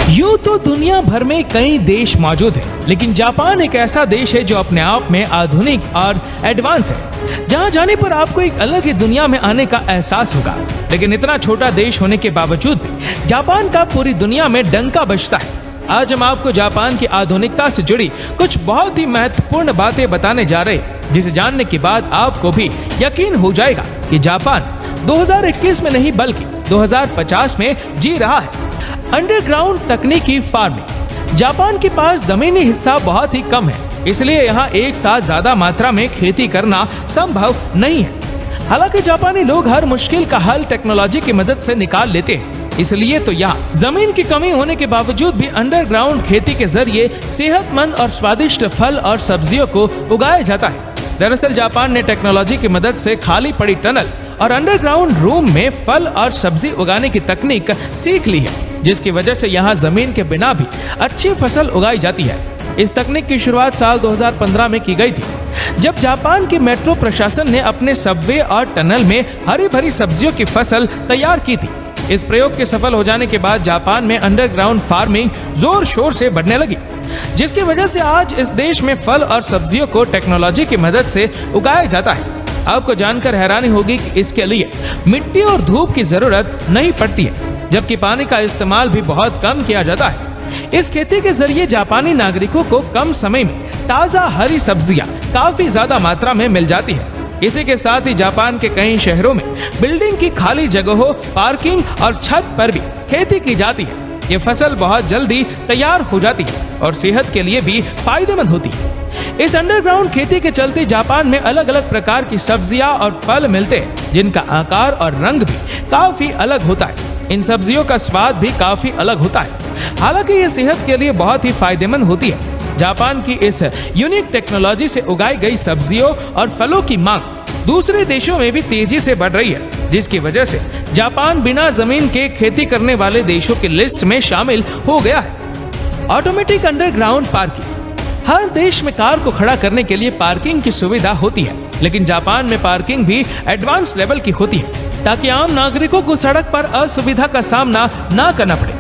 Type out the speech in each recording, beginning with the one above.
यूं तो दुनिया भर में कई देश मौजूद है, लेकिन जापान एक ऐसा देश है जो अपने आप में आधुनिक और एडवांस है, जहां जाने पर आपको एक अलग ही दुनिया में आने का एहसास होगा। लेकिन इतना छोटा देश होने के बावजूद भी जापान का पूरी दुनिया में डंका बजता है। आज हम आपको जापान की आधुनिकता से जुड़ी कुछ बहुत ही महत्वपूर्ण बातें बताने जा रहे हैं, जिसे जानने के बाद आपको भी यकीन हो जाएगा कि जापान 2021 में नहीं बल्कि 2050 में जी रहा है। अंडरग्राउंड तकनीकी फार्मिंग। जापान के पास जमीनी हिस्सा बहुत ही कम है, इसलिए यहाँ एक साथ ज्यादा मात्रा में खेती करना संभव नहीं है। हालांकि जापानी लोग हर मुश्किल का हल टेक्नोलॉजी की मदद से निकाल लेते हैं, इसलिए तो यहाँ जमीन की कमी होने के बावजूद भी अंडरग्राउंड खेती के जरिए सेहतमंद और स्वादिष्ट फल और सब्जियों को उगाया जाता है। दरअसल जापान ने टेक्नोलॉजी की मदद से खाली पड़ी टनल और अंडरग्राउंड रूम में फल और सब्जी उगाने की तकनीक सीख ली है, जिसकी वजह से यहाँ जमीन के बिना भी अच्छी फसल उगाई जाती है। इस तकनीक की शुरुआत साल 2015 में की गई थी, जब जापान की मेट्रो प्रशासन ने अपने सबवे और टनल में हरी भरी सब्जियों की फसल तैयार की थी। इस प्रयोग के सफल हो जाने के बाद जापान में अंडरग्राउंड फार्मिंग जोर शोर से बढ़ने लगी, जिसकी वजह से आज इस देश में फल और सब्जियों को टेक्नोलॉजी की मदद से उगाया जाता है। आपको जानकर हैरानी होगी कि इसके लिए मिट्टी और धूप की जरूरत नहीं पड़ती है, जबकि पानी का इस्तेमाल भी बहुत कम किया जाता है। इस खेती के जरिए जापानी नागरिकों को कम समय में ताजा हरी सब्जियां काफी ज्यादा मात्रा में मिल जाती है। इसी के साथ ही जापान के कई शहरों में बिल्डिंग की खाली जगहों, पार्किंग और छत पर भी खेती की जाती है। ये फसल बहुत जल्दी तैयार हो जाती है और सेहत के लिए भी फायदेमंद होती है। इस अंडरग्राउंड खेती के चलते जापान में अलग अलग प्रकार की सब्जियां और फल मिलते हैं, जिनका आकार और रंग भी काफी अलग होता है। इन सब्जियों का स्वाद भी काफी अलग होता है। हालांकि ये सेहत के लिए बहुत ही फायदेमंद होती है। जापान की इस यूनिक टेक्नोलॉजी से उगाई गई सब्जियों और फलों की मांग दूसरे देशों में भी तेजी से बढ़ रही है, जिसकी वजह से जापान बिना जमीन के खेती करने वाले देशों की लिस्ट में शामिल हो गया है। Automatic underground parking. हर देश में कार को खड़ा करने के लिए पार्किंग की सुविधा होती है, लेकिन जापान में पार्किंग भी एडवांस लेवल की होती है, ताकि आम नागरिकों को सड़क पर असुविधा का सामना न करना पड़े।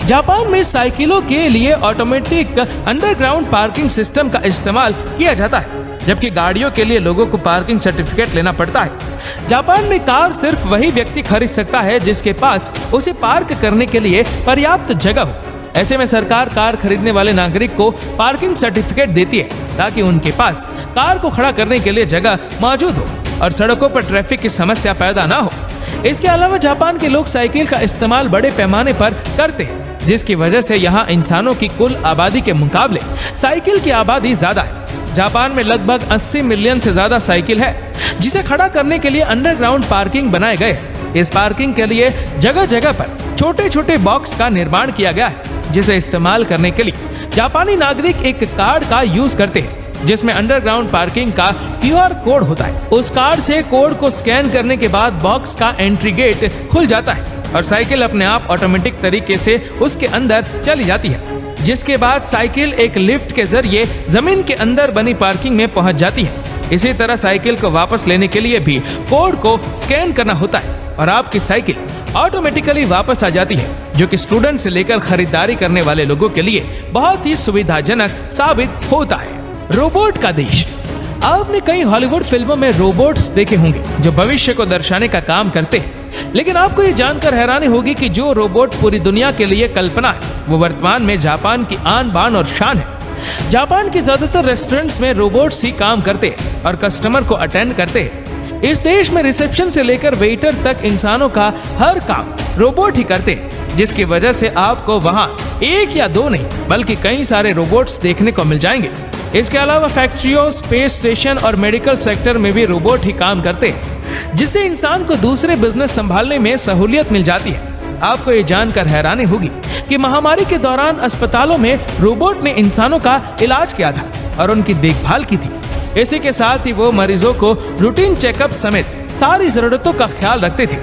जापान में साइकिलों के लिए ऑटोमेटिक अंडरग्राउंड पार्किंग सिस्टम का इस्तेमाल किया जाता है, जबकि गाड़ियों के लिए लोगों को पार्किंग सर्टिफिकेट लेना पड़ता है। जापान में कार सिर्फ वही व्यक्ति खरीद सकता है जिसके पास उसे पार्क करने के लिए पर्याप्त जगह हो। ऐसे में सरकार कार खरीदने वाले नागरिक को पार्किंग सर्टिफिकेट देती है, ताकि उनके पास कार को खड़ा करने के लिए जगह मौजूद हो और सड़कों पर ट्रैफिक की समस्या पैदा ना हो। इसके अलावा जापान के लोग साइकिल का इस्तेमाल बड़े पैमाने पर करते हैं, जिसकी वजह से यहाँ इंसानों की कुल आबादी के मुकाबले साइकिल की आबादी ज्यादा है। जापान में लगभग 80 मिलियन से ज्यादा साइकिल है, जिसे खड़ा करने के लिए अंडरग्राउंड पार्किंग बनाए गए। इस पार्किंग के लिए जगह जगह पर छोटे छोटे बॉक्स का निर्माण किया गया है, जिसे इस्तेमाल करने के लिए जापानी नागरिक एक कार्ड का यूज करते हैं, जिसमें अंडरग्राउंड पार्किंग का QR कोड होता है। उस कार्ड से कोड को स्कैन करने के बाद बॉक्स का एंट्री गेट खुल जाता है और साइकिल अपने आप ऑटोमेटिक तरीके से उसके अंदर चली जाती है, जिसके बाद साइकिल एक लिफ्ट के जरिए जमीन के अंदर बनी पार्किंग में पहुंच जाती है। इसी तरह साइकिल को वापस लेने के लिए भी कोड को स्कैन करना होता है और आपकी साइकिल ऑटोमेटिकली वापस आ जाती है, जो कि स्टूडेंट से लेकर खरीदारी करने वाले लोगों के लिए बहुत ही सुविधाजनक साबित होता है। रोबोट का देश। आपने कई हॉलीवुड फिल्मों में रोबोट्स देखे होंगे जो भविष्य को दर्शाने का काम करते हैं, लेकिन आपको ये जानकर हैरानी होगी कि जो रोबोट पूरी दुनिया के लिए कल्पना है, वो वर्तमान में जापान की आन बान और शान है। जापान के ज्यादातर रेस्टोरेंट्स में रोबोट्स ही काम करते हैं और कस्टमर को अटेंड करते हैं। इस देश में रिसेप्शन से लेकर वेटर तक इंसानों का हर काम रोबोट ही करते हैं, जिसकी वजह से आपको वहाँ एक या दो नहीं बल्कि कई सारे रोबोट्स देखने को मिल जाएंगे। इसके अलावा फैक्ट्रियों, स्पेस स्टेशन और मेडिकल सेक्टर में भी रोबोट ही काम करते हैं, जिससे इंसान को दूसरे बिजनेस संभालने में सहूलियत मिल जाती है। आपको ये जानकर हैरानी होगी कि महामारी के दौरान अस्पतालों में रोबोट ने इंसानों का इलाज किया था और उनकी देखभाल की थी। इसी के साथ ही वो मरीजों को रूटीन चेकअप समेत सारी जरूरतों का ख्याल रखते थे।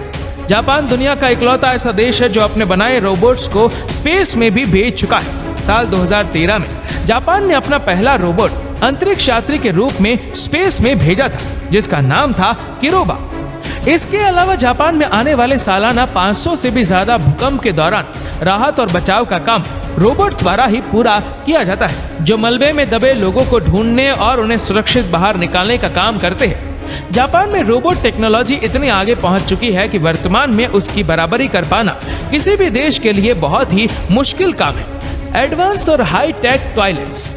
जापान दुनिया का इकलौता ऐसा देश है जो अपने बनाए रोबोट्स को स्पेस में भी भेज चुका है। साल 2013 में जापान ने अपना पहला रोबोट अंतरिक्ष यात्री के रूप में स्पेस में भेजा था, जिसका नाम था किरोबा। इसके अलावा जापान में आने वाले सालाना 500 से भी ज्यादा भूकंप के दौरान राहत और बचाव का काम रोबोट द्वारा ही पूरा किया जाता है, जो मलबे में दबे लोगों को ढूंढने और उन्हें सुरक्षित बाहर निकालने का काम करते हैं। जापान में रोबोट टेक्नोलॉजी इतनी आगे पहुंच चुकी है कि वर्तमान में उसकी बराबरी कर पाना किसी भी देश के लिए बहुत ही मुश्किल काम है। एडवांस और हाई टेक टॉयलेट्स।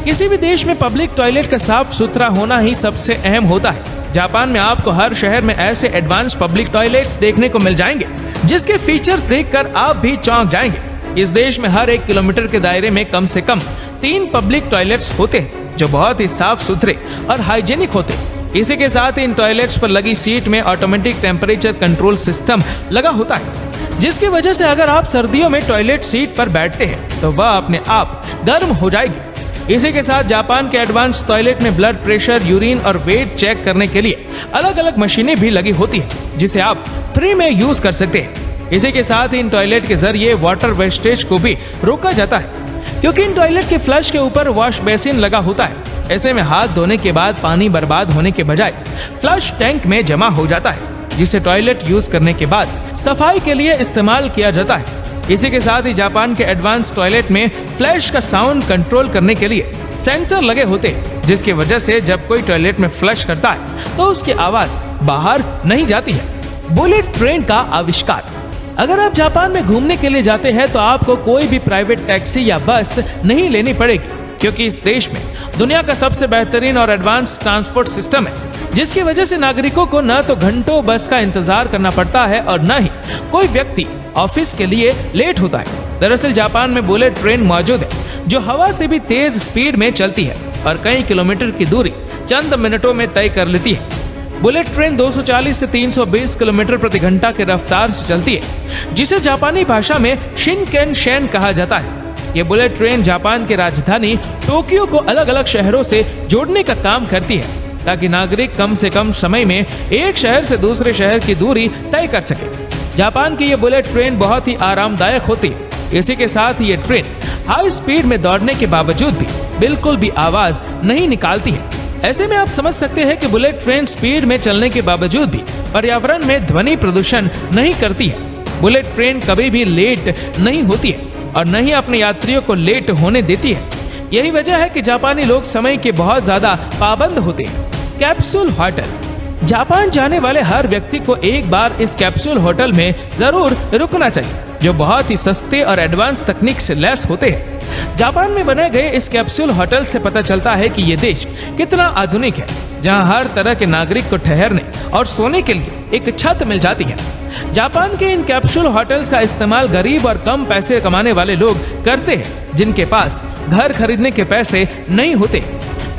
किसी भी देश में पब्लिक टॉयलेट का साफ सुथरा होना ही सबसे अहम होता है। जापान में आपको हर शहर में ऐसे एडवांस पब्लिक टॉयलेट्स देखने को मिल जाएंगे जिसके फीचर्स देखकर आप भी चौंक जाएंगे। इस देश में हर 1 किलोमीटर के दायरे में कम से कम 3 पब्लिक टॉयलेट्स होते हैं जो बहुत ही साफ सुथरे और हाइजेनिक होते हैं। इसी के साथ इन टॉयलेट्स पर लगी सीट में ऑटोमेटिक टेम्परेचर कंट्रोल सिस्टम लगा होता है, जिसकी वजह से अगर आप सर्दियों में टॉयलेट सीट पर बैठते हैं तो वह अपने आप गर्म हो जाएगी। इसी के साथ जापान के एडवांस टॉयलेट में ब्लड प्रेशर, यूरिन और वेट चेक करने के लिए अलग अलग मशीनें भी लगी होती है जिसे आप फ्री में यूज कर सकते हैं। इसी के साथ इन टॉयलेट के जरिए वाटर वेस्टेज को भी रोका जाता है, क्योंकि इन टॉयलेट के फ्लश के ऊपर वॉश बेसिन लगा होता है। ऐसे में हाथ धोने के बाद पानी बर्बाद होने के बजाय फ्लश टैंक में जमा हो जाता है, जिसे टॉयलेट यूज करने के बाद सफाई के लिए इस्तेमाल किया जाता है। इसी के साथ ही जापान के एडवांस टॉयलेट में फ्लैश का साउंड कंट्रोल करने के लिए सेंसर लगे होते हैं, जिसकी वजह से जब कोई टॉयलेट में फ्लश करता है तो उसकी आवाज बाहर नहीं जाती है। बुलेट ट्रेन का आविष्कार। अगर आप जापान में घूमने के लिए जाते हैं तो आपको कोई भी प्राइवेट टैक्सी या बस नहीं लेनी पड़ेगी, क्योंकि इस देश में दुनिया का सबसे बेहतरीन और एडवांस ट्रांसपोर्ट सिस्टम है, जिसकी वजह से नागरिकों को न तो घंटों बस का इंतजार करना पड़ता है और न ही कोई व्यक्ति ऑफिस के लिए लेट होता है। दरअसल जापान में बुलेट ट्रेन मौजूद है जो हवा से भी तेज स्पीड में चलती है और कई किलोमीटर की दूरी चंद मिनटों में तय कर लेती है। बुलेट ट्रेन 240 से 320 किलोमीटर प्रति घंटा की रफ्तार से चलती है, जिसे जापानी भाषा में शिनकेनशेन कहा जाता है। ये बुलेट ट्रेन जापान की राजधानी टोक्यो को अलग अलग शहरों से जोड़ने का काम करती है, ताकि नागरिक कम से कम समय में एक शहर से दूसरे शहर की दूरी तय कर सके। जापान की ये बुलेट ट्रेन बहुत ही आरामदायक होती है। इसी के साथ ये ट्रेन हाई स्पीड में दौड़ने के बावजूद भी बिल्कुल भी आवाज नहीं निकालती है। ऐसे में आप समझ सकते हैं कि बुलेट ट्रेन स्पीड में चलने के बावजूद भी पर्यावरण में ध्वनि प्रदूषण नहीं करती है। बुलेट ट्रेन कभी भी लेट नहीं होती है और न ही अपने यात्रियों को लेट होने देती है। यही वजह है कि जापानी लोग समय के बहुत ज्यादा पाबंद होते हैं। Capsule hotel. जापान जाने वाले हर व्यक्ति को एक बार इस कैप्सूल होटल में जरूर रुकना चाहिए, जो बहुत ही सस्ते और एडवांस तकनीक से लैस होते हैं। जापान में बने गए इस कैप्सूल होटल से पता चलता है कि ये देश कितना आधुनिक है, जहां हर तरह के नागरिक को ठहरने और सोने के लिए एक छत मिल जाती है। जापान के इन कैप्सूल होटल्स का इस्तेमाल गरीब और कम पैसे कमाने वाले लोग करते हैं, जिनके पास घर खरीदने के पैसे नहीं होते।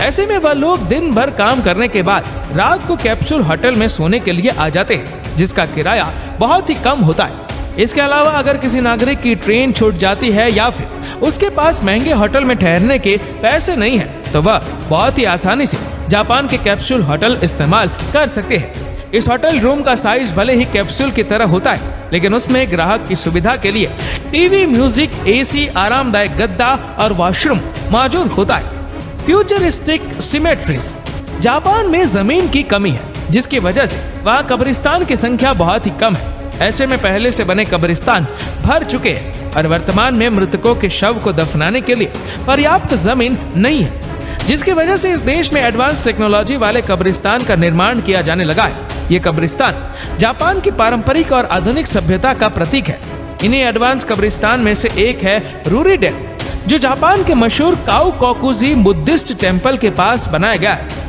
ऐसे में वह लोग दिन भर काम करने के बाद रात को कैप्सूल होटल में सोने के लिए आ जाते हैं, जिसका किराया बहुत ही कम होता है। इसके अलावा अगर किसी नागरिक की ट्रेन छूट जाती है या फिर उसके पास महंगे होटल में ठहरने के पैसे नहीं है, तो वह बहुत ही आसानी से जापान के कैप्सूल होटल इस्तेमाल कर सकते हैं। इस होटल रूम का साइज भले ही कैप्सूल की तरह होता है, लेकिन उसमें ग्राहक की सुविधा के लिए टीवी, म्यूजिक, एसी, आरामदायक गद्दा और वॉशरूम मौजूद होता है। Futuristic symmetries. जापान में जमीन की कमी है, जिसकी वजह से वहाँ कब्रिस्तान की संख्या बहुत ही कम है। ऐसे में पहले से बने कब्रिस्तान भर चुके हैं और वर्तमान में मृतकों के शव को दफनाने के लिए पर्याप्त जमीन नहीं है, जिसकी वजह से इस देश में एडवांस टेक्नोलॉजी वाले कब्रिस्तान का निर्माण किया जाने लगा है। ये कब्रिस्तान जापान की पारंपरिक और आधुनिक सभ्यता का प्रतीक है। इन्हीं एडवांस कब्रिस्तान में से एक है रूरीडेन, जो जापान के मशहूर काओकोकुजी बुद्धिस्ट टेम्पल के पास बनाया गया है।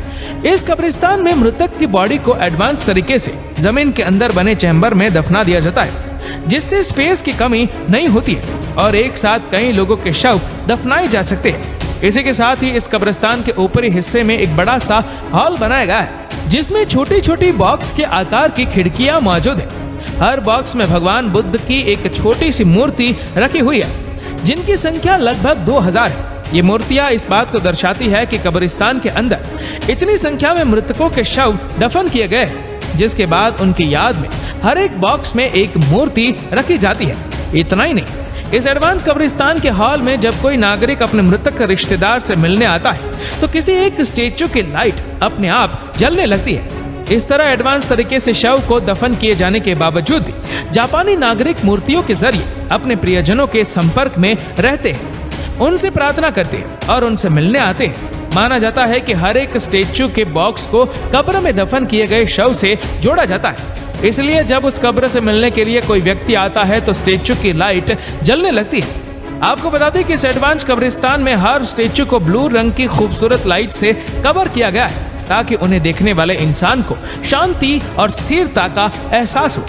इस कब्रिस्तान में मृतक की बॉडी को एडवांस तरीके से जमीन के अंदर बने चैम्बर में दफना दिया जाता है, जिससे स्पेस की कमी नहीं होती है और एक साथ कई लोगों के शव दफनाए जा सकते हैं। इसी के साथ ही इस कब्रिस्तान के ऊपरी हिस्से में एक बड़ा सा हॉल बनाया गया है, जिसमें छोटी छोटी बॉक्स के आकार की खिड़कियां मौजूद है। हर बॉक्स में भगवान बुद्ध की एक छोटी सी मूर्ति रखी हुई है, जिनकी संख्या लगभग 2000 है। ये मूर्तियां इस बात को दर्शाती है कि कब्रिस्तान के अंदर इतनी संख्या में मृतकों के शव दफन किए गए, जिसके बाद उनकी याद में हर एक बॉक्स में एक मूर्ति रखी जाती है। इतना ही नहीं, इस एडवांस कब्रिस्तान के हॉल में जब कोई नागरिक अपने मृतक रिश्तेदार से मिलने आता है, तो किसी एक स्टेचू की लाइट अपने आप जलने लगती है। इस तरह एडवांस तरीके से शव को दफन किए जाने के बावजूद भी जापानी नागरिक मूर्तियों के जरिए अपने प्रियजनों के संपर्क में रहते हैं, उनसे प्रार्थना करते हैं और उनसे मिलने आते हैं। माना जाता है कि हर एक स्टेच्यू के बॉक्स को कब्र में दफन किए गए शव से जोड़ा जाता है, इसलिए जब उस कब्र से मिलने के लिए कोई व्यक्ति आता है तो स्टेच्यू की लाइट जलने लगती है। आपको बता दें कि इस एडवांस कब्रिस्तान में हर स्टेच्यू को ब्लू रंग की खूबसूरत लाइट से कवर किया गया है ताकि उन्हें देखने वाले इंसान को शांति और स्थिरता का एहसास हो।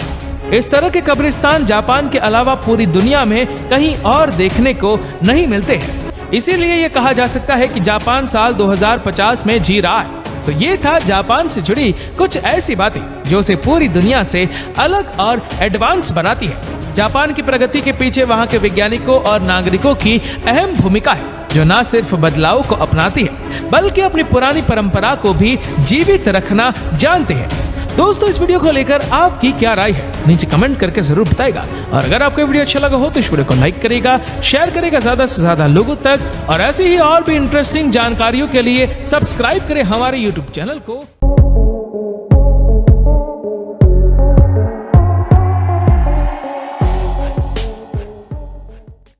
इस तरह के कब्रिस्तान जापान के अलावा पूरी दुनिया में कहीं और देखने को नहीं मिलते हैं। इसीलिए ये कहा जा सकता है कि जापान साल 2050 में जी रहा है। तो ये था जापान से जुड़ी कुछ ऐसी बातें जो उसे पूरी दुनिया से अलग और एडवांस बनाती है। जापान की प्रगति के पीछे वहाँ के वैज्ञानिकों और नागरिकों की अहम भूमिका है, जो न सिर्फ बदलाव को अपनाती है बल्कि अपनी पुरानी परंपरा को भी जीवित रखना जानते हैं। दोस्तों, इस वीडियो को लेकर आपकी क्या राय है, नीचे कमेंट करके जरूर बताइएगा। और अगर आपको वीडियो अच्छा लगा हो तो इस वीडियो को लाइक करेगा, शेयर करेगा ज्यादा से ज्यादा लोगों तक, और ऐसी ही और भी इंटरेस्टिंग जानकारियों के लिए सब्सक्राइब करें हमारे YouTube चैनल को।